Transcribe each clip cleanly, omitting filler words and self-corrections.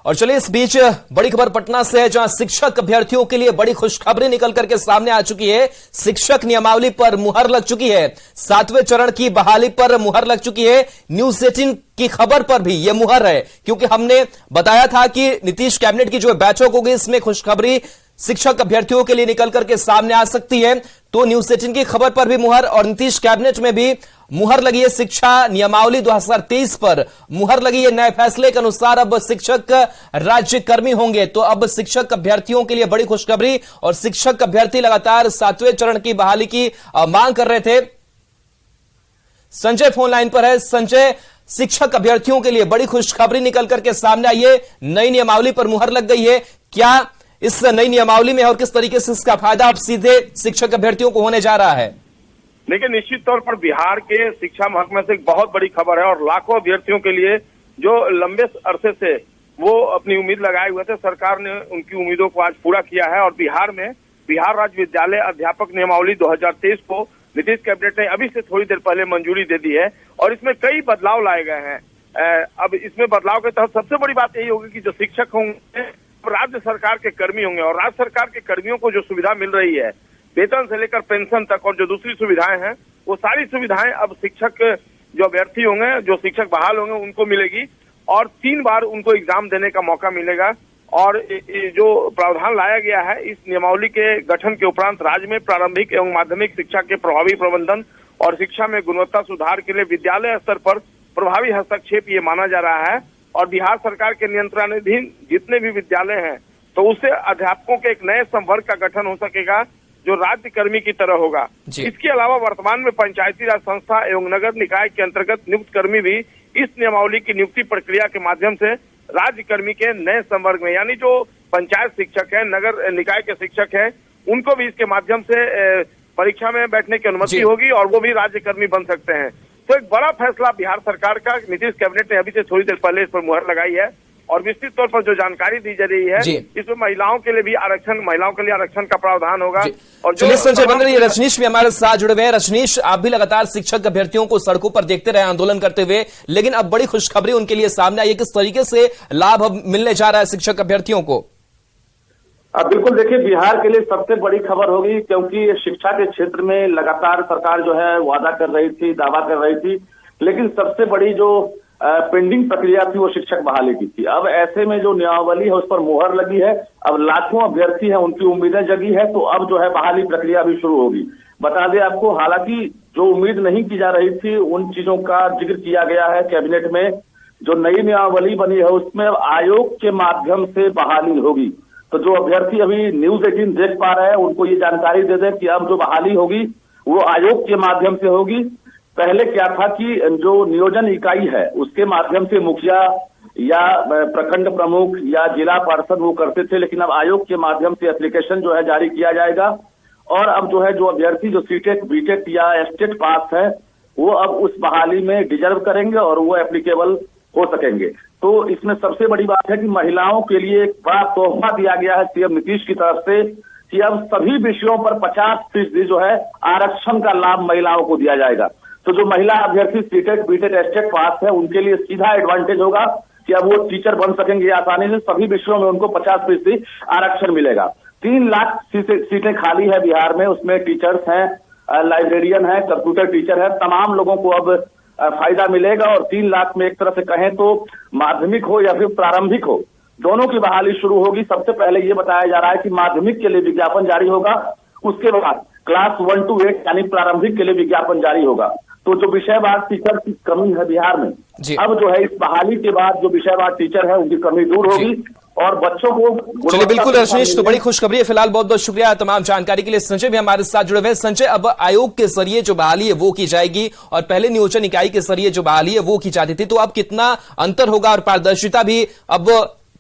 और चलिए इस बीच बड़ी खबर पटना से है, जहां शिक्षक अभ्यर्थियों के लिए बड़ी खुशखबरी निकल करके सामने आ चुकी है। शिक्षक नियमावली पर मुहर लग चुकी है। 7वें चरण की बहाली पर मुहर लग चुकी है। न्यूज 18 की खबर पर भी यह मुहर है, क्योंकि हमने बताया था कि नीतीश कैबिनेट की जो बैठक होगी इसमें खुशखबरी शिक्षक अभ्यर्थियों के लिए निकल करके सामने आ सकती है। तो न्यूज 18 की खबर पर भी मुहर और नीतीश कैबिनेट में भी मुहर लगी है। शिक्षा नियमावली 2023 पर मुहर लगी है। नए फैसले के अनुसार अब शिक्षक राज्यकर्मी होंगे। तो अब शिक्षक अभ्यर्थियों के लिए बड़ी खुशखबरी, और शिक्षक अभ्यर्थी लगातार 7वें चरण की बहाली की मांग कर रहे थे। संजय फोन लाइन पर है। संजय, शिक्षक अभ्यर्थियों के लिए बड़ी खुशखबरी निकल करके सामने आई है। नई नियमावली पर मुहर लग गई है। क्या इस नई नियमावली में और किस तरीके से इसका फायदा अब सीधे शिक्षक अभ्यर्थियों को होने जा रहा है? देखिए, निश्चित तौर पर बिहार के शिक्षा महकमे से एक बहुत बड़ी खबर है, और लाखों अभ्यर्थियों के लिए जो लंबे अरसे से वो अपनी उम्मीद लगाए हुए थे, सरकार ने उनकी उम्मीदों को आज पूरा किया है। और बिहार में बिहार राज्य विद्यालय अध्यापक नियमावली 2023 को नीतीश कैबिनेट ने अभी से थोड़ी देर पहले मंजूरी दे दी है, और इसमें कई बदलाव लाए गए हैं। अब इसमें बदलाव के तहत सबसे बड़ी बात यही होगी कि जो शिक्षक होंगे राज्य सरकार के कर्मी होंगे, और राज्य सरकार के कर्मियों को जो सुविधा मिल रही है वेतन से लेकर पेंशन तक, और जो दूसरी सुविधाएं हैं वो सारी सुविधाएं अब शिक्षक जो अभ्यर्थी होंगे, जो शिक्षक बहाल होंगे, उनको मिलेगी। और 3 बार उनको एग्जाम देने का मौका मिलेगा। और जो प्रावधान लाया गया है इस नियमावली के गठन के उपरांत राज्य में प्रारंभिक एवं माध्यमिक शिक्षा के प्रभावी प्रबंधन और शिक्षा में गुणवत्ता सुधार के लिए विद्यालय स्तर पर प्रभावी हस्तक्षेप ये माना जा रहा है। और बिहार सरकार के नियंत्रणाधीन जितने भी विद्यालय हैं तो उससे अध्यापकों के एक नए संवर्ग का गठन हो सकेगा जो राज्य कर्मी की तरह होगा। इसके अलावा वर्तमान में पंचायती राज संस्था एवं नगर निकाय के अंतर्गत नियुक्त कर्मी भी इस नियमावली की नियुक्ति प्रक्रिया के माध्यम से राज्य कर्मी के नए संवर्ग में, यानी जो पंचायत शिक्षक है, नगर निकाय के शिक्षक है, उनको भी इसके माध्यम से परीक्षा में बैठने की अनुमति होगी और वो भी राज्य कर्मी बन सकते हैं। तो एक बड़ा फैसला बिहार सरकार का नीतीश कैबिनेट ने अभी से थोड़ी देर पहले इस पर मुहर लगाई है। और विस्तृत तौर पर जो जानकारी दी जा रही है इसमें महिलाओं के लिए भी आरक्षण का प्रावधान होगा। और चलिए संजय बन रही है, रजनीश भी हमारे साथ जुड़े हुए हैं। रजनीश, आप भी लगातार शिक्षक अभ्यर्थियों को सड़कों पर देखते रहे आंदोलन करते हुए, लेकिन अब बड़ी खुशखबरी उनके लिए सामने आई है। किस तरीके से लाभ अब मिलने जा रहा है शिक्षक अभ्यर्थियों को? बिल्कुल, देखिए, बिहार के लिए सबसे बड़ी खबर होगी, क्योंकि शिक्षा के क्षेत्र में लगातार सरकार जो है वादा कर रही थी, दावा कर रही थी, लेकिन सबसे बड़ी जो पेंडिंग प्रक्रिया थी वो शिक्षक बहाली की थी। अब ऐसे में जो नियमावली है उस पर मुहर लगी है। अब लाखों अभ्यर्थी हैं, उनकी उम्मीदें जगी है, तो अब जो है बहाली प्रक्रिया भी शुरू होगी। बता दें आपको, हालांकि जो उम्मीद नहीं की जा रही थी उन चीजों का जिक्र किया गया है कैबिनेट में। जो नई नियमावली बनी है उसमें आयोग के माध्यम से बहाली होगी। तो जो अभ्यर्थी अभी न्यूज 18 देख पा रहे हैं उनको ये जानकारी दे दें कि अब जो बहाली होगी वो आयोग के माध्यम से होगी। पहले क्या था कि जो नियोजन इकाई है उसके माध्यम से मुखिया या प्रखंड प्रमुख या जिला पार्षद वो करते थे, लेकिन अब आयोग के माध्यम से एप्लीकेशन जो है जारी किया जाएगा। और अब जो है जो अभ्यर्थी जो सीटेट बीटेट या एस्टेट पास है वो अब उस बहाली में डिजर्व करेंगे और वो एप्लीकेबल हो सकेंगे। तो इसमें सबसे बड़ी बात है कि महिलाओं के लिए एक बड़ा तोहफा दिया गया है सीएम नीतीश की तरफ से कि अब सभी विषयों पर 50% जो है आरक्षण का लाभ महिलाओं को दिया जाएगा। तो जो महिला अभ्यर्थी सीटेट बीटेट एस्टेट पास है उनके लिए सीधा एडवांटेज होगा कि अब वो टीचर बन सकेंगे आसानी से। सभी विषयों में उनको 50% आरक्षण मिलेगा। 3 लाख सीटें खाली है बिहार में, उसमें टीचर्स हैं, लाइब्रेरियन है, कंप्यूटर टीचर है, तमाम लोगों को अब फायदा मिलेगा। और 3 लाख में एक तरह से कहें तो माध्यमिक हो या फिर प्रारंभिक हो, दोनों की बहाली शुरू होगी। सबसे पहले ये बताया जा रहा है कि माध्यमिक के लिए विज्ञापन जारी होगा, उसके बाद क्लास 1 to 8 यानी प्रारंभिक के लिए विज्ञापन जारी होगा। तो जो विषयवार टीचर की कमी है बिहार में, अब जो है इस बहाली के बाद जो विषयवार टीचर है उनकी कमी दूर होगी और बच्चों को। चलिए बिल्कुल रजनीश, तो बड़ी खुशखबरी है। फिलहाल बहुत बहुत शुक्रिया तमाम जानकारी के लिए। संजय भी हमारे साथ जुड़े हुए हैं। संजय, अब आयोग के जरिए जो बहाली है वो की जाएगी और पहले नियोजन इकाई के जरिए जो बहाली है वो की जाती थी, तो अब कितना अंतर होगा और पारदर्शिता भी अब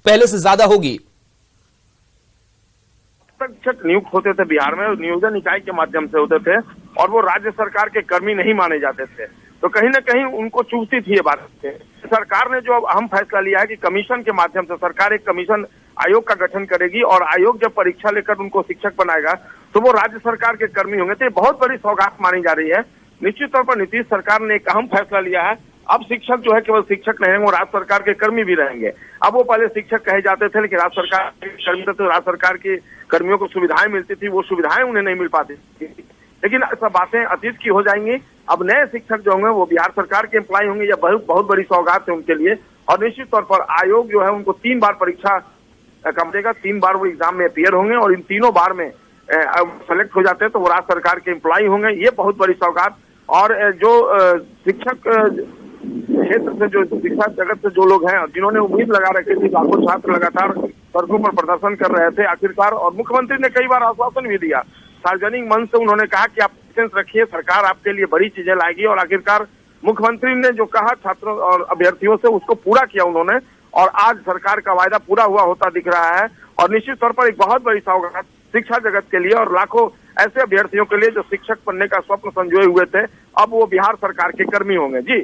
पहले से ज्यादा होगी? शिक्षक नियुक्त होते थे बिहार में, नियोजन इकाई के माध्यम से होते थे और वो राज्य सरकार के कर्मी नहीं माने जाते थे, तो कहीं ना कहीं उनको चूभती थी ये बात। सरकार ने जो अब अहम फैसला लिया है कि कमीशन के माध्यम से सरकार एक कमीशन आयोग का गठन करेगी और आयोग जब परीक्षा लेकर उनको शिक्षक बनाएगा तो वो राज्य सरकार के कर्मी होंगे। तो ये बहुत बड़ी सौगात मानी जा रही है। निश्चित तौर पर नीतीश सरकार ने एक अहम फैसला लिया है अब शिक्षक जो है केवल शिक्षक नहीं रहेंगे, राज्य सरकार के कर्मी भी रहेंगे। अब वो पहले शिक्षक कहे जाते थे, लेकिन राज्य सरकार के कर्मी थे तो राज्य सरकार के कर्मियों को सुविधाएं मिलती थी, वो सुविधाएं उन्हें नहीं मिल पाती थी। लेकिन सब बातें अतीत की हो जाएंगी। अब नए शिक्षक जो होंगे वो बिहार सरकार के एम्प्लॉय होंगे, या बहुत बड़ी सौगात है उनके लिए। और निश्चित तौर पर आयोग जो है उनको 3 बार परीक्षा करेगा, 3 बार वो एग्जाम में अपियर होंगे, और इन तीनों बार में सेलेक्ट हो जाते हैं तो वो राज्य सरकार के एम्प्लॉय होंगे। ये बहुत बड़ी सौगात। और जो शिक्षक क्षेत्र से, जो शिक्षा जगत से जो लोग हैं, जिन्होंने उम्मीद लगा रखी थी, लाखों छात्र लगातार सड़कों पर प्रदर्शन कर रहे थे आखिरकार, और मुख्यमंत्री ने कई बार आश्वासन भी दिया, सार्वजनिक मंच से उन्होंने कहा कि आप पेशेंस रखिए, सरकार आपके लिए बड़ी चीजें लाएगी। और आखिरकार मुख्यमंत्री ने जो कहा छात्रों और अभ्यर्थियों से, उसको पूरा किया उन्होंने, और आज सरकार का वायदा पूरा हुआ होता दिख रहा है। और निश्चित तौर पर एक बहुत बड़ी सौगात शिक्षा जगत के लिए और लाखों ऐसे अभ्यर्थियों के लिए जो शिक्षक बनने का स्वप्न संजोए हुए थे, अब वो बिहार सरकार के कर्मी होंगे। जी,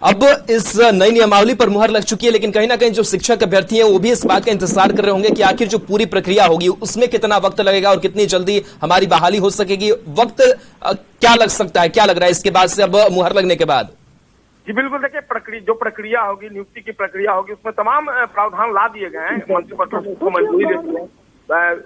अब इस नई नियमावली पर मुहर लग चुकी है, लेकिन कहीं ना कहीं जो शिक्षक अभ्यर्थी हैं वो भी इस बात का इंतजार कर रहे होंगे कि आखिर जो पूरी प्रक्रिया होगी उसमें कितना वक्त लगेगा और कितनी जल्दी हमारी बहाली हो सकेगी। वक्त क्या लग सकता है, क्या लग रहा है इसके बाद से, अब मुहर लगने के बाद? जी बिल्कुल, देखिए जो प्रक्रिया होगी, नियुक्ति की प्रक्रिया होगी, उसमें तमाम प्रावधान ला दिए गए हैं। मंत्रिपरिषद को मंजूरी देती है,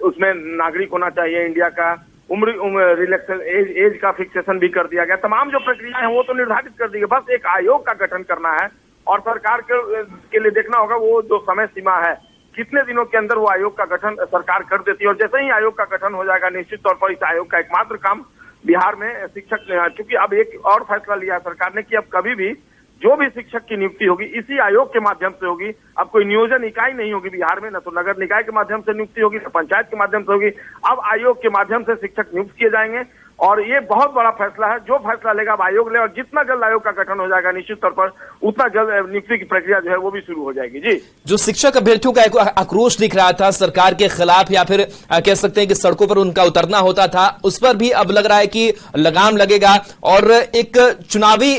उसमें नागरिक होना चाहिए इंडिया का, उम्र रिलैक्सेशन एज का फिक्सेशन भी कर दिया गया। तमाम जो प्रक्रिया है वो तो निर्धारित कर दी गई, बस एक आयोग का गठन करना है। और सरकार के लिए देखना होगा वो जो समय सीमा है, कितने दिनों के अंदर वो आयोग का गठन सरकार कर देती है। और जैसे ही आयोग का गठन हो जाएगा, निश्चित तौर पर इस आयोग का एकमात्र काम बिहार में शिक्षक, क्योंकि अब एक और फैसला लिया है सरकार ने कि अब कभी भी जो भी शिक्षक की नियुक्ति होगी इसी आयोग के माध्यम से होगी। अब कोई नियोजन इकाई नहीं होगी बिहार में, न तो नगर निकाय के माध्यम से नियुक्ति होगी, न पंचायत के माध्यम से होगी। अब आयोग के माध्यम से शिक्षक नियुक्त किए जाएंगे, और ये बहुत बड़ा फैसला है। जो फैसला लेगा अब आयोग ले, और जितना जल्द आयोग का गठन हो जाएगा निश्चित तौर पर उतना जल्द नियुक्ति की प्रक्रिया जो है वो भी शुरू हो जाएगी। जी, जो शिक्षक अभ्यर्थियों का एक आक्रोश दिख रहा था सरकार के खिलाफ, या फिर कह सकते हैं कि सड़कों पर उनका उतरना होता था, उस पर भी अब लग रहा है कि लगाम लगेगा। और एक चुनावी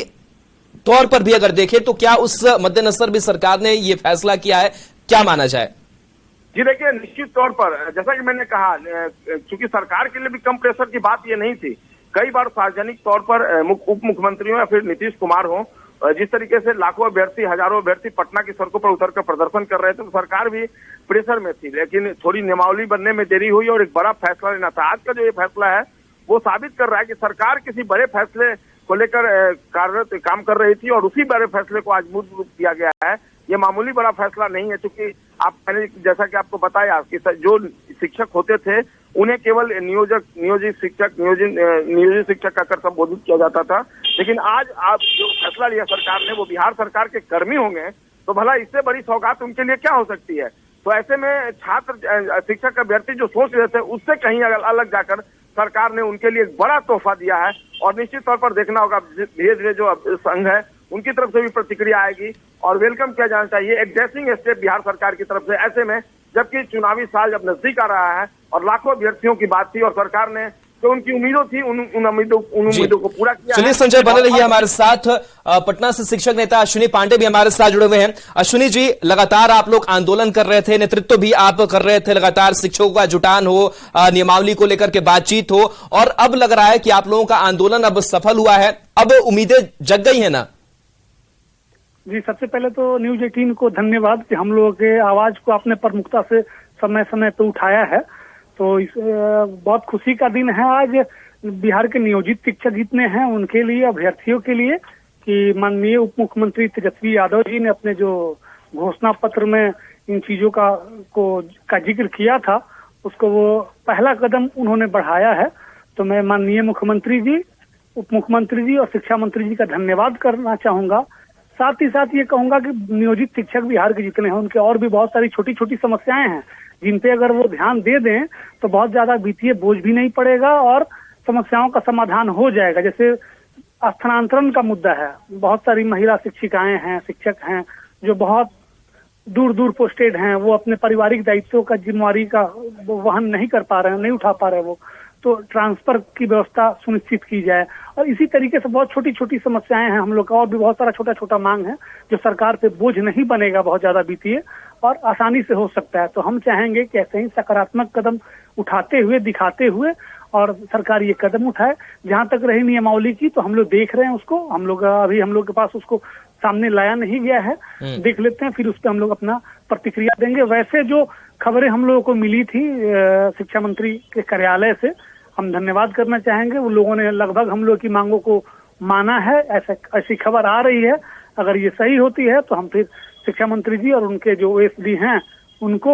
तौर पर भी अगर देखें तो क्या उस मद्देनजर भी सरकार ने ये फैसला किया है, क्या माना जाए? जी देखिए, निश्चित तौर पर जैसा कि मैंने कहा, क्योंकि सरकार के लिए भी कम प्रेशर की बात ये नहीं थी। कई बार सार्वजनिक तौर पर उप मुख्यमंत्रियों या फिर नीतीश कुमार हो, जिस तरीके से लाखों अभ्यर्थी, हजारों अभ्यर्थी पटना की सड़कों पर उतरकर प्रदर्शन कर रहे थे, तो सरकार भी प्रेशर में थी। लेकिन थोड़ी नियमावली बनने में देरी हुई और एक बड़ा फैसला लेना था। आज का जो ये फैसला है वो साबित कर रहा है कि सरकार किसी बड़े फैसले को लेकर कार्यरत काम कर रही थी, और उसी बड़े फैसले को आज मूर्त रूप दिया गया है। ये मामूली बड़ा फैसला नहीं है, क्योंकि मैंने जैसा कि आपको बताया कि जो शिक्षक होते थे उन्हें केवल नियोजित शिक्षक कहकर संबोधित किया जाता था। लेकिन आज आप जो फैसला लिया सरकार ने, वो बिहार सरकार के कर्मी होंगे, तो भला इससे बड़ी सौगात उनके लिए क्या हो सकती है। तो ऐसे में छात्र शिक्षक अभ्यर्थी जो सोच रहे थे उससे कहीं अलग जाकर सरकार ने उनके लिए एक बड़ा तोहफा दिया है। और निश्चित तौर पर देखना होगा धीरे धीरे जो संघ है उनकी तरफ से भी प्रतिक्रिया आएगी, और वेलकम किया जाना चाहिए एक ड्रेसिंग स्टेप बिहार सरकार की तरफ से। ऐसे में जबकि चुनावी साल जब नजदीक आ रहा है और लाखों अभ्यर्थियों की बात थी, और सरकार ने जो उनकी उम्मीदों थी उन उम्मीदों को पूरा किया। चलिए संजय, बने रहिए हमारे साथ। पटना से शिक्षक नेता अश्विनी पांडे भी हमारे साथ जुड़े हुए हैं। अश्विनी जी, लगातार आप लोग आंदोलन कर रहे थे, नेतृत्व भी आप कर रहे थे, लगातार शिक्षकों का जुटान हो, नियमावली को लेकर के बातचीत हो, और अब लग रहा है कि आप लोगों का आंदोलन अब सफल हुआ है, अब उम्मीदें जग गई है ना? जी, सबसे पहले तो न्यूज 18 को धन्यवाद कि हम लोगों के आवाज को आपने प्रमुखता से समय समय पे उठाया है। तो बहुत खुशी का दिन है आज बिहार के नियोजित शिक्षक जितने हैं उनके लिए, अभ्यर्थियों के लिए, कि माननीय उप मुख्यमंत्री तेजस्वी यादव जी ने अपने जो घोषणा पत्र में इन चीजों का जिक्र किया था, उसको वो पहला कदम उन्होंने बढ़ाया है। तो मैं माननीय मुख्यमंत्री जी, उप मुख्यमंत्री जी और शिक्षा मंत्री जी का धन्यवाद करना चाहूंगा। साथ ही साथ ये कहूंगा कि नियोजित शिक्षक बिहार के जितने हैं उनके और भी बहुत सारी छोटी छोटी समस्याएं हैं, जिन पे अगर वो ध्यान दे दें तो बहुत ज्यादा वित्तीय बोझ भी नहीं पड़ेगा और समस्याओं का समाधान हो जाएगा। जैसे स्थानांतरण का मुद्दा है, बहुत सारी महिला शिक्षिकाएं हैं, शिक्षक हैं जो बहुत दूर दूर पोस्टेड हैं, वो अपने पारिवारिक दायित्वों का जिम्मेवारी का वहन नहीं कर पा रहे हैं, नहीं उठा पा रहे वो, तो ट्रांसफर की व्यवस्था सुनिश्चित की जाए। और इसी तरीके से बहुत छोटी छोटी समस्याएं हैं हम लोग का, और भी बहुत सारा छोटा छोटा मांग है जो सरकार पे बोझ नहीं बनेगा बहुत ज्यादा वित्तीय, और आसानी से हो सकता है। तो हम चाहेंगे कि ऐसे ही सकारात्मक कदम उठाते हुए, दिखाते हुए, और सरकार ये कदम उठाए। जहां तक रही नियमावली की, तो हम लोग देख रहे हैं उसको, हम लोग के पास उसको सामने लाया नहीं गया है। देख लेते हैं, फिर उस पर हम लोग अपना प्रतिक्रिया देंगे। वैसे जो खबरें हम लोगों को मिली थी शिक्षा मंत्री के कार्यालय से, हम धन्यवाद करना चाहेंगे। उन लोगों ने लगभग हम लोग की मांगों को माना है, ऐसी खबर आ रही है। अगर ये सही होती है तो हम फिर शिक्षा मंत्री जी और उनके जो ओएसडी हैं उनको,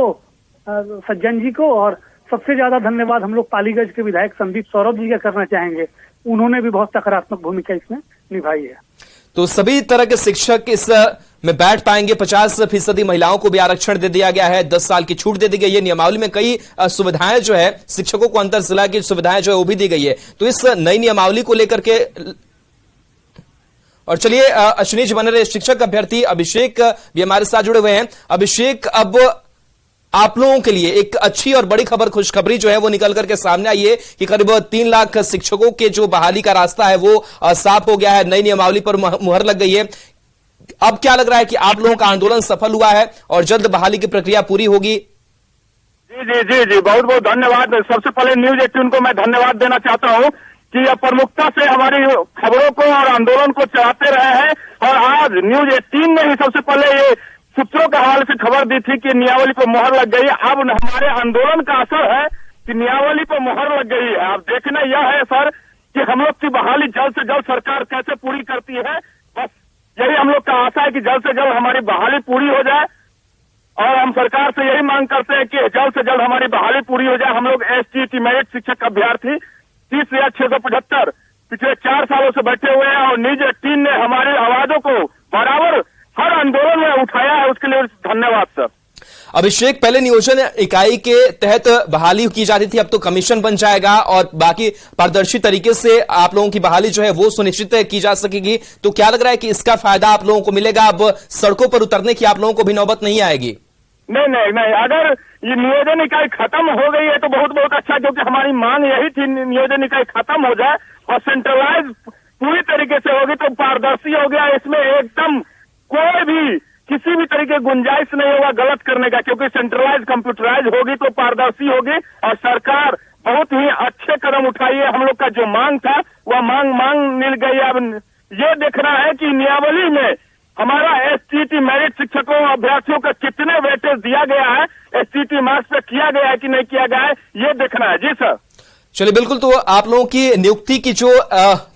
सज्जन जी को, और सबसे ज्यादा धन्यवाद हम लोग पालीगंज के विधायक संदीप सौरभ जी का करना चाहेंगे। उन्होंने भी बहुत सकारात्मक भूमिका इसमें निभाई है। तो सभी तरह के शिक्षक इस में बैठ पाएंगे। 50% महिलाओं को भी आरक्षण दे दिया गया है, 10 साल की छूट दे दी गई है। नियमावली में कई सुविधाएं जो है, शिक्षकों को अंतर जिला की सुविधाएं जो है वो भी दी गई है। तो इस नई नियमावली को लेकर के, और चलिए अश्विनी जी बने रहे, शिक्षक अभ्यर्थी अभिषेक भी हमारे साथ जुड़े हुए हैं। अभिषेक, अब आप लोगों के लिए एक अच्छी और बड़ी खबर, खुशखबरी जो है वो निकल करके सामने आई है कि करीब 3 लाख शिक्षकों के जो बहाली का रास्ता है वो साफ हो गया है। नई नियमावली पर मुहर लग गई है। अब क्या लग रहा है कि आप लोगों का आंदोलन सफल हुआ है और जल्द बहाली की प्रक्रिया पूरी होगी? जी जी जी जी, बहुत बहुत धन्यवाद। सबसे पहले न्यूज 18 को मैं धन्यवाद देना चाहता हूँ कि यह प्रमुखता से हमारी खबरों को और आंदोलन को चलाते रहे हैं। और आज न्यूज 18 ने ही सबसे पहले ये सूत्रों के हवाले से खबर दी थी कि नियमावली पर मुहर लग गई है। अब हमारे आंदोलन का असर है कि नियमावली पर मुहर लग गई है। अब देखना यह है सर कि हम लोग की बहाली जल्द से जल्द सरकार कैसे पूरी करती है। बस यही हम लोग का आशा है कि जल्द से जल्द हमारी बहाली पूरी हो जाए। और हम सरकार से यही मांग करते हैं कि जल्द से जल्द हमारी बहाली पूरी हो जाए। हम लोग एसटीईटी मेरिट शिक्षक अभ्यर्थी 30,675 पिछले 4 सालों से बैठे हुए हैं और न्यूज 18 ने हमारी आवाजों को बराबर हर आंदोलन में उठाया है, उसके लिए धन्यवाद सर। अभिषेक, पहले नियोजन इकाई के तहत बहाली की जाती थी, अब तो कमीशन बन जाएगा और बाकी पारदर्शी तरीके से आप लोगों की बहाली जो है वो सुनिश्चित की जा सकेगी। तो क्या लग रहा है कि इसका फायदा आप लोगों को मिलेगा? अब सड़कों पर उतरने की आप लोगों को भी नौबत नहीं आएगी? नहीं नहीं नहीं, अगर ये नियोजन इकाई खत्म हो गई है तो बहुत बहुत अच्छा, क्योंकि हमारी मांग यही थी नियोजन इकाई खत्म हो जाए और सेंट्रलाइज पूरी तरीके से होगी तो पारदर्शी हो गया। इसमें एकदम कोई भी किसी भी तरीके की गुंजाइश नहीं होगा गलत करने का, क्योंकि सेंट्रलाइज कंप्यूटराइज होगी तो पारदर्शी होगी। और सरकार बहुत ही अच्छे कदम उठाई है। हम लोग का जो मांग था वह मांग मिल गई। अब ये देखना है कि नियमावली में हमारा एसटीईटी मेरिट शिक्षकों अभ्यर्थियों का कितने वेटेज दिया गया है, एसटीईटी मार्क्स पे किया गया है कि नहीं किया गया है, ये देखना है। जी सर। चलिए, बिल्कुल। तो आप लोगों की नियुक्ति की जो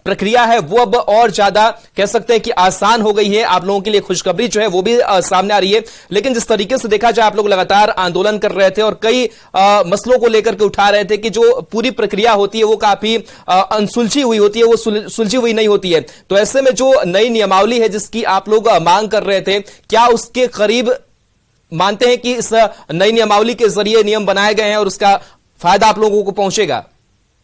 प्रक्रिया है वो अब और ज्यादा कह सकते हैं कि आसान हो गई है। आप लोगों के लिए खुशखबरी जो है वो भी सामने आ रही है। लेकिन जिस तरीके से देखा जाए, आप लोग लगातार आंदोलन कर रहे थे और कई मसलों को लेकर के उठा रहे थे कि जो पूरी प्रक्रिया होती है वो काफी अनसुलझी हुई होती है, वो सुलझी हुई नहीं होती है। तो ऐसे में जो नई नियमावली है जिसकी आप लोग मांग कर रहे थे, क्या उसके करीब मानते हैं कि इस नई नियमावली के जरिए नियम बनाए गए हैं और उसका फायदा आप लोगों को पहुंचेगा?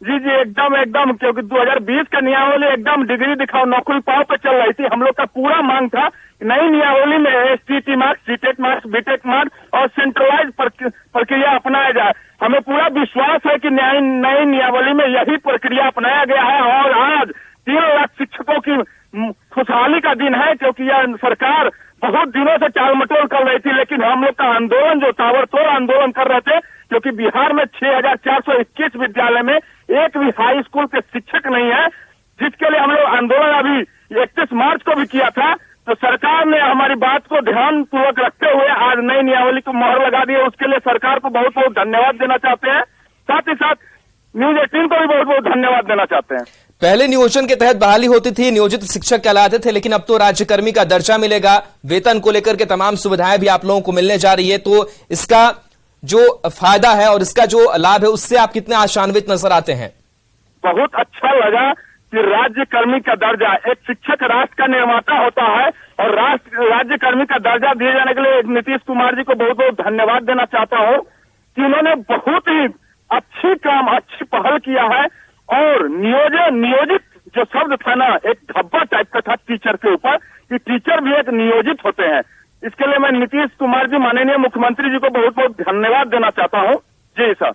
जी जी, एकदम एकदम, क्योंकि 2020 का नियमावली एकदम डिग्री दिखाओ नौकरी पाओ पे चल रही थी। हम लोग का पूरा मांग था नई नियमावली में STET marks, CTET marks, BTech marks और सेंट्रलाइज प्रक्रिया अपनाया जाए। हमें पूरा विश्वास है कि नई नियमावली में यही प्रक्रिया अपनाया गया है और आज 3 लाख शिक्षकों की खुशहाली का दिन है, क्योंकि यह सरकार बहुत दिनों से टाल मटोल कर रही थी। लेकिन हम लोग का आंदोलन जो ताबड़तोड़ आंदोलन कर रहे थे, क्योंकि बिहार में 6,421 विद्यालय में एक भी हाई स्कूल के शिक्षक नहीं है, जिसके लिए हम लोग आंदोलन अभी 31 मार्च को भी किया था। तो सरकार ने हमारी बात को ध्यान पूर्वक रखते हुए आज नई नियमावली को मोहर लगा दी है। उसके लिए सरकार को बहुत बहुत धन्यवाद देना चाहते हैं। साथ ही साथ न्यूज 18 को भी बहुत बहुत धन्यवाद देना चाहते हैं। पहले नियोजन के तहत बहाली होती थी, नियोजित शिक्षक कहलाते थे, लेकिन अब तो राज्यकर्मी का दर्जा मिलेगा। वेतन को लेकर के तमाम सुविधाएं भी आप लोगों को मिलने जा रही है। तो इसका जो फायदा है और इसका जो लाभ है उससे आप कितने आशान्वित नजर आते हैं? बहुत अच्छा लगा कि राज्यकर्मी का दर्जा, एक शिक्षक राष्ट्र का निर्माता होता है और राज्यकर्मी का दर्जा दिए जाने के लिए नीतीश कुमार जी को बहुत बहुत धन्यवाद देना चाहता हूँ कि उन्होंने बहुत ही अच्छी पहल किया है। और नियोजित जो शब्द था ना, एक धब्बा टाइप का था टीचर के ऊपर, कि टीचर भी एक नियोजित होते हैं। इसके लिए मैं नीतीश कुमार जी, माननीय मुख्यमंत्री जी को बहुत बहुत धन्यवाद देना चाहता हूँ। जी सर।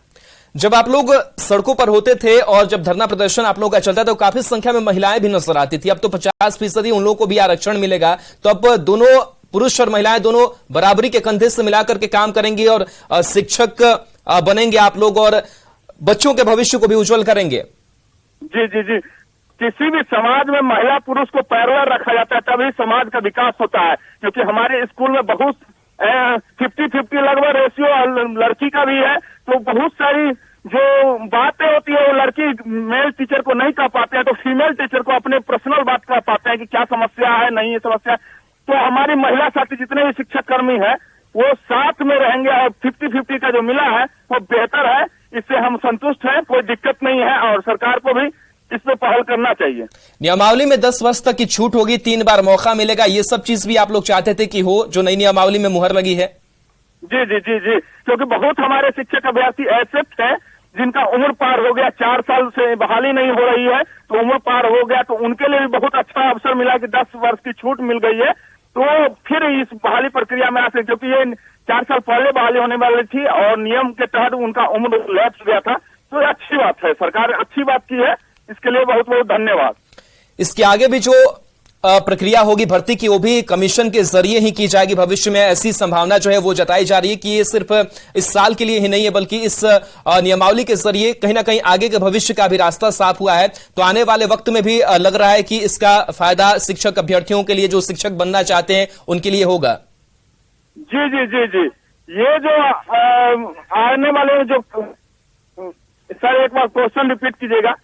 जब आप लोग सड़कों पर होते थे और जब धरना प्रदर्शन आप लोगों का चलता था तो काफी संख्या में महिलाएं भी नजर आती थी। अब तो 50% उन लोगों को भी आरक्षण मिलेगा। तो अब दोनों पुरुष और महिलाएं दोनों बराबरी के कंधे से मिलाकर के काम करेंगे और शिक्षक बनेंगे आप लोग और बच्चों के भविष्य को भी उज्जवल करेंगे। जी जी जी, किसी भी समाज में महिला पुरुष को पैरेलल रखा जाता है तभी समाज का विकास होता है, क्योंकि हमारे स्कूल में बहुत 50-50 लगभग रेशियो लड़की का भी है। तो बहुत सारी जो बातें होती है वो लड़की मेल टीचर को नहीं कह पाते हैं, तो फीमेल टीचर को अपने पर्सनल बात कह पाते हैं कि क्या समस्या है, नहीं है समस्या। तो हमारी महिला साथी जितने भी शिक्षक कर्मी है वो साथ में रहेंगे और 50-50 का जो मिला है वो बेहतर है। इससे हम संतुष्ट हैं, कोई दिक्कत नहीं है और सरकार को भी इस पे पहल करना चाहिए। नियमावली में 10 वर्ष तक की छूट होगी, 3 बार मौका मिलेगा, ये सब चीज भी आप लोग चाहते थे कि हो, जो नई नियमावली में मुहर लगी है? जी जी जी जी, क्योंकि बहुत हमारे शिक्षक अभ्यर्थी ऐसे हैं जिनका उम्र पार हो गया, 4 साल से बहाली नहीं हो रही है, तो उम्र पार हो गया, तो उनके लिए भी बहुत अच्छा अवसर मिला कि 10 वर्ष की छूट मिल गई है, तो फिर इस बहाली प्रक्रिया में आ सकते, क्योंकि ये 4 साल पहले बहाली होने वाली थी और नियम के तहत उनका उम्र लैप्स गया था। तो ये अच्छी बात है, सरकार अच्छी बात की है, इसके लिए बहुत बहुत धन्यवाद। इसके आगे भी जो प्रक्रिया होगी भर्ती की, वो भी कमीशन के जरिए ही की जाएगी भविष्य में, ऐसी संभावना जो है वो जताई जा रही है कि ये सिर्फ इस साल के लिए ही नहीं है बल्कि इस नियमावली के जरिए कहीं ना कहीं आगे के भविष्य का भी रास्ता साफ हुआ है। तो आने वाले वक्त में भी लग रहा है कि इसका फायदा शिक्षक अभ्यर्थियों के लिए, जो शिक्षक बनना चाहते हैं उनके लिए होगा। जी जी जी जी, ये जो आने वाले जो, सर एक बार क्वेश्चन रिपीट कीजिएगा।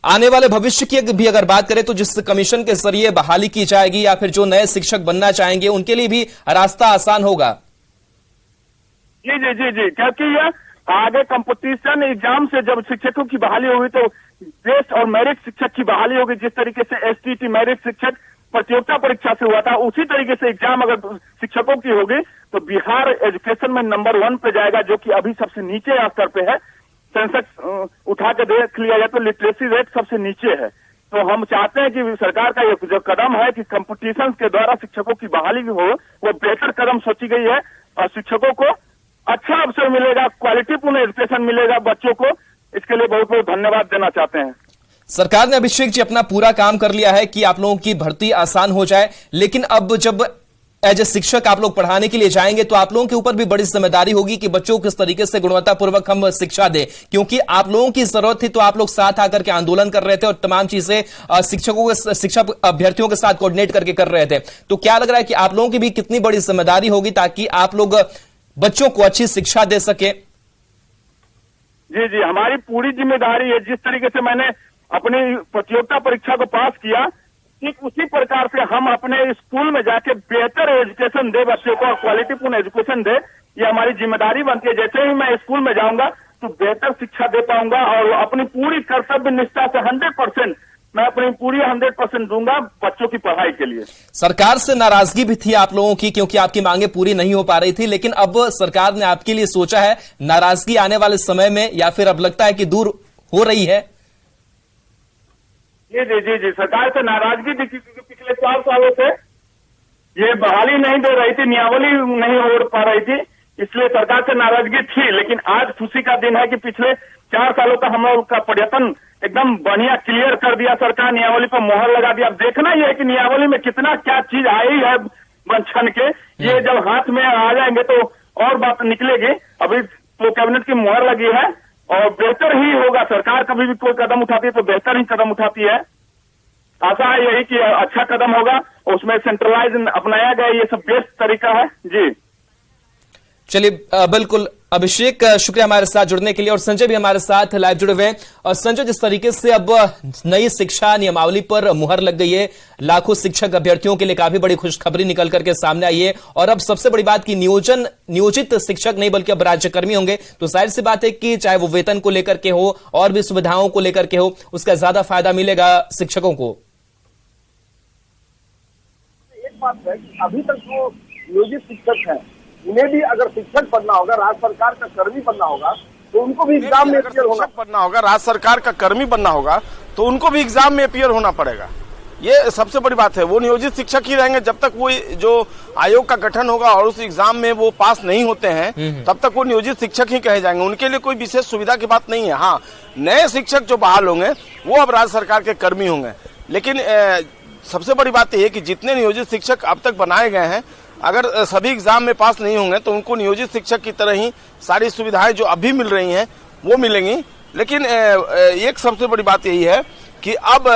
आने वाले भविष्य की भी अगर बात करें तो जिस कमीशन के जरिए बहाली की जाएगी या फिर जो नए शिक्षक बनना चाहेंगे उनके लिए भी रास्ता आसान होगा। जी जी जी जी, क्योंकि यह आगे कंपटीशन एग्जाम से जब शिक्षकों की बहाली होगी तो बेस्ट और मेरिट शिक्षक की बहाली होगी। जिस तरीके से एसटीटी मेरिट शिक्षक प्रतियोगिता परीक्षा से हुआ था, उसी तरीके से एग्जाम अगर शिक्षकों की होगी तो बिहार एजुकेशन में नंबर 1 पे जाएगा, जो कि अभी सबसे नीचे स्तर पे है। सेंसेक्स उठा के देख लिया जाए तो लिटरेसी रेट सबसे नीचे है। तो हम चाहते हैं कि सरकार का ये जो कदम है कि कंपटीशन के द्वारा शिक्षकों की बहाली हो, वो बेहतर कदम सोची गई है और शिक्षकों को अच्छा अवसर मिलेगा, क्वालिटीपूर्ण एजुकेशन मिलेगा बच्चों को। इसके लिए बहुत बहुत धन्यवाद देना चाहते हैं। सरकार ने अभिषेक जी अपना पूरा काम कर लिया है कि आप लोगों की भर्ती आसान हो जाए, लेकिन अब जब एज ए शिक्षक आप लोग पढ़ाने के लिए जाएंगे तो आप लोगों के ऊपर भी बड़ी जिम्मेदारी होगी कि बच्चों को किस तरीके से गुणवत्तापूर्वक हम शिक्षा दें, क्योंकि आप लोगों की जरूरत थी तो आप लोग साथ आकर के आंदोलन कर रहे थे और तमाम चीजें शिक्षक अभ्यर्थियों के साथ कोऑर्डिनेट करके कर रहे थे। तो क्या लग रहा है कि आप लोगों की भी कितनी बड़ी जिम्मेदारी होगी ताकि आप लोग बच्चों को अच्छी शिक्षा दे सके? जी जी, हमारी पूरी जिम्मेदारी है। जिस तरीके से मैंने अपनी प्रतियोगिता परीक्षा को पास किया, ठीक उसी प्रकार से हम अपने स्कूल में जाके बेहतर एजुकेशन दे बच्चों को, क्वालिटीपूर्ण एजुकेशन दे, ये हमारी जिम्मेदारी बनती है। जैसे ही मैं स्कूल में जाऊंगा तो बेहतर शिक्षा दे पाऊंगा और अपनी पूरी कर्तव्य निष्ठा से 100% मैं अपनी पूरी 100% दूंगा बच्चों की पढ़ाई के लिए। सरकार से नाराजगी भी थी आप लोगों की क्योंकि आपकी मांगे पूरी नहीं हो पा रही थी, लेकिन अब सरकार ने आपके लिए सोचा है, नाराजगी आने वाले समय में या फिर अब लगता है कि दूर हो रही है? जी जी जी जी, सरकार से नाराजगी थी क्योंकि पिछले 4 सालों से ये बहाली नहीं दे रही थी, नियमावली नहीं हो पा रही थी, इसलिए सरकार से नाराजगी थी। लेकिन आज खुशी का दिन है कि पिछले 4 सालों का हम लोग का पर्यटन एकदम बढ़िया क्लियर कर दिया सरकार, नियमावली पर मोहर लगा दिया। अब देखना यह है कि नियमावली में कितना क्या चीज आई है बन छन के, ये जब हाथ में आ जाएंगे तो और बात निकलेगी। अभी तो कैबिनेट की मोहर लगी है और बेहतर ही होगा। सरकार कभी भी कोई कदम उठाती है तो बेहतर ही कदम उठाती है। आशा है यही कि अच्छा कदम होगा, उसमें सेंट्रलाइज अपनाया गया, ये सब बेस्ट तरीका है। जी चलिए, बिल्कुल अभिषेक, शुक्रिया हमारे साथ जुड़ने के लिए। और संजय भी हमारे साथ लाइव जुड़े हुए हैं। और संजय, जिस तरीके से अब नई शिक्षा नियमावली पर मुहर लग गई है, लाखों शिक्षक अभ्यर्थियों के लिए काफी बड़ी खुशखबरी निकल करके सामने आई है और अब सबसे बड़ी बात की नियोजित शिक्षक नहीं बल्कि अब राज्यकर्मी होंगे, तो जाहिर सी बात है कि चाहे वो वेतन को लेकर के हो और भी सुविधाओं को लेकर के हो, उसका ज्यादा फायदा मिलेगा शिक्षकों को। एक बात है कि अभी तक जो नियोजित शिक्षक हैं, उन्हें भी अगर शिक्षक बनना होगा, राज्य सरकार का कर्मी बनना होगा, तो उनको भी एग्जाम में अपीयर होना राज्य सरकार का कर्मी बनना होगा तो उनको भी एग्जाम में अपीयर होना पड़ेगा। ये सबसे बड़ी बात है। वो नियोजित शिक्षक ही रहेंगे जब तक वो जो आयोग का गठन होगा और उस एग्जाम में वो पास नहीं होते हैं, तब तक वो नियोजित शिक्षक ही कहे जाएंगे। उनके लिए कोई विशेष सुविधा की बात नहीं है। हाँ, नए शिक्षक जो बहाल होंगे वो अब राज्य सरकार के कर्मी होंगे। लेकिन सबसे बड़ी बात यह है कि जितने नियोजित शिक्षक अब तक बनाए गए हैं, अगर सभी एग्जाम में पास नहीं होंगे तो उनको नियोजित शिक्षक की तरह ही सारी सुविधाएं जो अभी मिल रही हैं वो मिलेंगी। लेकिन एक सबसे बड़ी बात यही है कि अब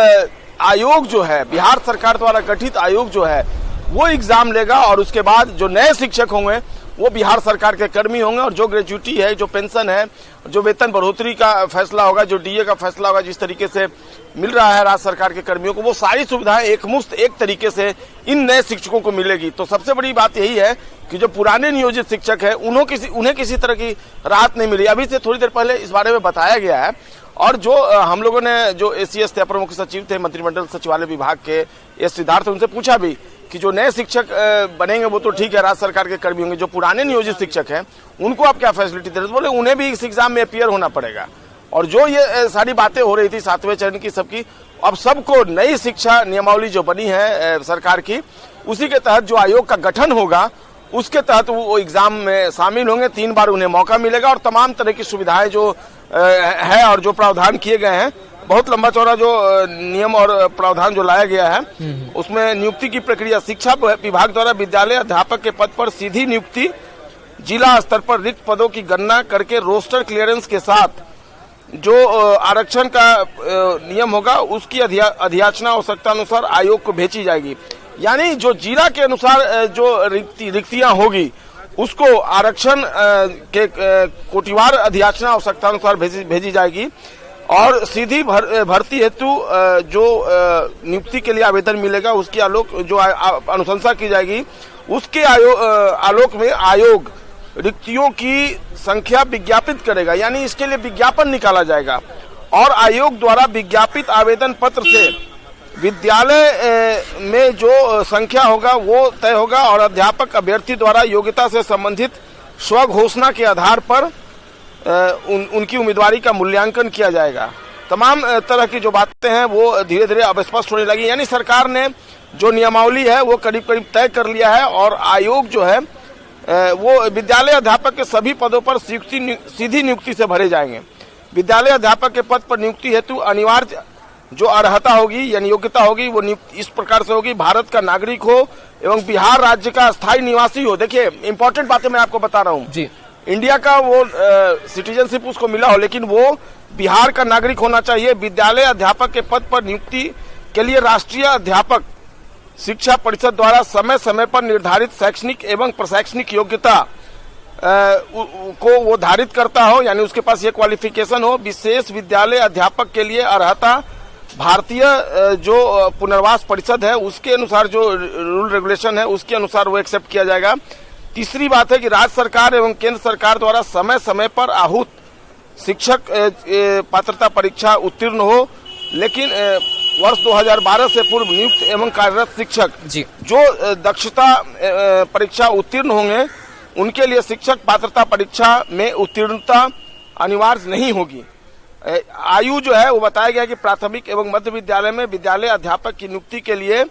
आयोग जो है, बिहार सरकार द्वारा गठित आयोग जो है, वो एग्जाम लेगा और उसके बाद जो नए शिक्षक होंगे वो बिहार सरकार के कर्मी होंगे और जो ग्रेजुटी है, जो पेंशन है, जो वेतन बढ़ोतरी का फैसला होगा, जो डीए का फैसला होगा, जिस तरीके से मिल रहा है राज्य सरकार के कर्मियों को, वो सारी सुविधाएं एकमुश्त एक तरीके से इन नए शिक्षकों को मिलेगी। तो सबसे बड़ी बात यही है कि जो पुराने नियोजित शिक्षक है उन्हें किसी तरह की राहत नहीं मिली। अभी से थोड़ी देर पहले इस बारे में बताया गया है और जो हम लोगों ने जो एसीएस थे, अपर मुख्य सचिव थे मंत्रिमंडल सचिवालय विभाग के एस सिद्धार्थ, उनसे पूछा भी कि जो नए शिक्षक बनेंगे वो तो ठीक है, राज्य सरकार के कर्मी होंगे, जो पुराने नियोजित शिक्षक हैं उनको आप क्या फैसिलिटी दे रहे? बोले उन्हें भी इस एग्जाम में अपीयर होना पड़ेगा। और जो ये सारी बातें हो रही थी 7वें चरण की सबकी, अब सबको नई शिक्षा नियमावली जो बनी है सरकार की, उसी के तहत जो आयोग का गठन होगा उसके तहत वो एग्जाम में शामिल होंगे। 3 बार उन्हें मौका मिलेगा और तमाम तरह की सुविधाएं जो है और जो प्रावधान किए गए हैं, बहुत लंबा चौड़ा जो नियम और प्रावधान जो लाया गया है, उसमें नियुक्ति की प्रक्रिया शिक्षा विभाग द्वारा विद्यालय अध्यापक के पद पर सीधी नियुक्ति, जिला स्तर पर रिक्त पदों की गणना करके रोस्टर क्लियरेंस के साथ जो आरक्षण का नियम होगा उसकी अधियाचना आवश्यकता अनुसार आयोग को भेजी जाएगी। यानी जो जिला के अनुसार जो रिक्तियां होगी उसको आरक्षण के कोटिवार अधियाचना आवश्यकता अनुसार भेजी जाएगी और सीधी भर्ती हेतु जो नियुक्ति के लिए आवेदन मिलेगा उसकी जो अनुशंसा की जाएगी, उसके आलोक में आयोग रिक्तियों की संख्या विज्ञापित करेगा। यानी इसके लिए विज्ञापन निकाला जाएगा और आयोग द्वारा विज्ञापित आवेदन पत्र से विद्यालय में जो संख्या होगा वो तय होगा और अध्यापक अभ्यर्थी द्वारा योग्यता से संबंधित स्व घोषणा के आधार पर उनकी उम्मीदवारी का मूल्यांकन किया जाएगा। तमाम तरह की जो बातें हैं वो धीरे धीरे अब स्पष्ट होने लगी। यानी सरकार ने जो नियमावली है वो करीब करीब तय कर लिया है और आयोग जो है वो विद्यालय अध्यापक के सभी पदों पर सीधी नियुक्ति से भरे जाएंगे। विद्यालय अध्यापक के पद पर नियुक्ति हेतु अनिवार्य जो अर्हता होगी यानी योग्यता होगी वो इस प्रकार से होगी, भारत का नागरिक हो एवं बिहार राज्य का स्थायी निवासी हो। देखिए इंपॉर्टेंट बातें मैं आपको बता रहा हूँ जी, इंडिया का वो सिटीजनशिप उसको मिला हो लेकिन वो बिहार का नागरिक होना चाहिए। विद्यालय अध्यापक के पद पर नियुक्ति के लिए राष्ट्रीय अध्यापक शिक्षा परिषद द्वारा समय समय पर निर्धारित शैक्षणिक एवं प्रशैक्षणिक योग्यता को वो धारित करता हो, यानी उसके पास ये क्वालिफिकेशन हो। विशेष विद्यालय अध्यापक के लिए अर्हता भारतीय जो पुनर्वास परिषद है उसके अनुसार जो रूल रेगुलेशन है उसके अनुसार वो एक्सेप्ट किया जाएगा। तीसरी बात है कि राज्य सरकार एवं केंद्र सरकार द्वारा समय समय पर आहूत शिक्षक पात्रता परीक्षा उत्तीर्ण हो, लेकिन वर्ष 2012 से पूर्व नियुक्त एवं कार्यरत शिक्षक जो दक्षता परीक्षा उत्तीर्ण होंगे उनके लिए शिक्षक पात्रता परीक्षा में उत्तीर्णता अनिवार्य नहीं होगी। आयु जो है वो बताया गया कि प्राथमिक एवं मध्य विद्यालय में विद्यालय अध्यापक की नियुक्ति के लिए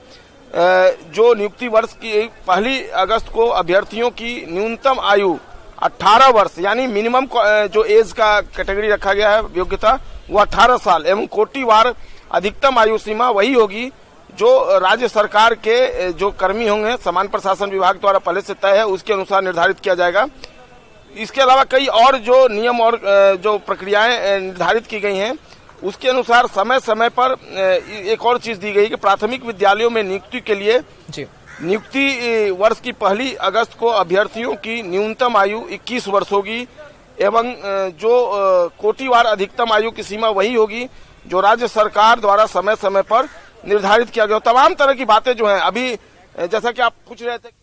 जो नियुक्ति वर्ष की 1 अगस्त को अभ्यर्थियों की न्यूनतम आयु 18 वर्ष यानी मिनिमम जो एज का कैटेगरी रखा गया है योग्यता वो 18 साल एवं कोटिवार अधिकतम आयु सीमा वही होगी जो राज्य सरकार के जो कर्मी होंगे समान प्रशासन विभाग द्वारा पहले से तय है उसके अनुसार निर्धारित किया जाएगा। इसके अलावा कई और जो नियम और जो प्रक्रियाएं निर्धारित की गई हैं उसके अनुसार समय समय पर एक और चीज दी गई कि प्राथमिक विद्यालयों में नियुक्ति के लिए नियुक्ति वर्ष की 1 अगस्त को अभ्यर्थियों की न्यूनतम आयु 21 वर्ष होगी एवं जो कोटिवार अधिकतम आयु की सीमा वही होगी जो राज्य सरकार द्वारा समय समय पर निर्धारित किया गया। तमाम तरह की बातें जो हैं अभी जैसा कि आप पूछ रहे थे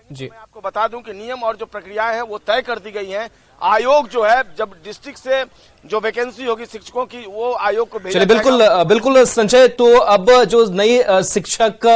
जी, मैं आपको बता दूं कि नियम और जो प्रक्रियाएं हैं वो तय कर दी गई हैं। आयोग जो है जब डिस्ट्रिक्ट से जो वैकेंसी होगी शिक्षकों की वो आयोग को भेजा जाएगा। बिल्कुल संजय, तो अब जो नई शिक्षक